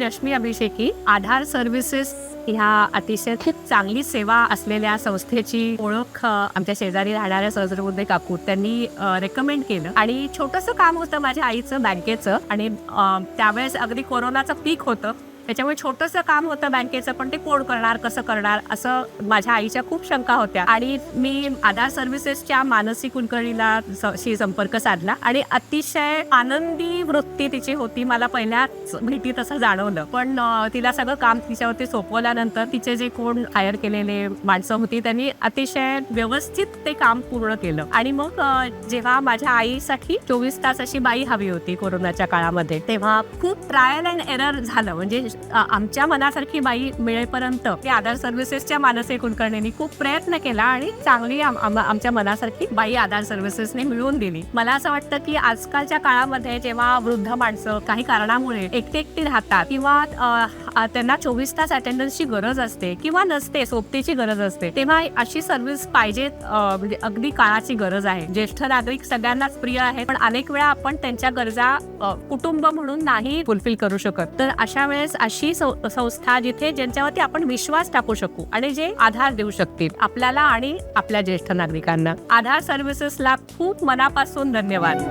यशमी अभिषेकी. आधार services ह्या अतिशय खूप चांगली सेवा असलेल्या संस्थेची ओळख आमच्या शेजारी राहणाऱ्या सहस्रबुद्धे काकू त्यांनी रेकमेंड केलं. आणि छोटंसं काम होतं माझ्या आईचं बँकेचं, आणि त्यावेळेस अगदी कोरोनाचं पीक होतं, त्याच्यामुळे छोटंसं काम होतं बँकेचं, पण ते कोण करणार, कसं करणार, असं माझ्या आईच्या खूप शंका होत्या. आणि मी आधार सर्व्हिसेसच्या मानसी कुलकर्णीला संपर्क साधला आणि अतिशय आनंदी वृत्ती तिची होती. मला पहिल्याच भेटीत असं जाणवलं, पण तिला सगळं काम तिच्यावरती सोपवल्यानंतर तिचे जे कोण हायर केलेले माणसं होती त्यांनी अतिशय व्यवस्थित ते काम पूर्ण केलं. आणि मग जेव्हा माझ्या आईसाठी 24 तास अशी बाई हवी होती कोरोनाच्या काळामध्ये, तेव्हा खूप ट्रायल अँड एरर झालं. म्हणजे आमच्या मनासारखी बाई मिळेपर्यंत ते आधार सर्व्हिसेसच्या मानसी कुलकर्णींनी खूप प्रयत्न केला आणि चांगली आमच्या मनासारखी बाई आधार सर्व्हिसेसने मिळवून दिली. मला असं वाटतं की आजकालच्या काळामध्ये जेव्हा वृद्ध माणसं काही कारणामुळे एकटी राहतात किंवा त्यांना 24 तास अटेंडन्सची गरज असते किंवा नसते, सोबतीची गरज असते, तेव्हा अशी सर्व्हिस पाहिजे. म्हणजे अगदी काळाची गरज आहे. ज्येष्ठ नागरिक सगळ्यांनाच प्रिय आहेत, पण अनेक वेळा आपण त्यांच्या गरजा कुटुंब म्हणून नाही फुलफिल करू शकत. तर अशा वेळेस अशी संस्था जिथे ज्यांच्यावरती आपण विश्वास टाकू शकू आणि जे आधार देऊ शकतील आपल्याला आणि आपल्या ज्येष्ठ नागरिकांना. आधार सर्व्हिसेसला खूप मनापासून धन्यवाद.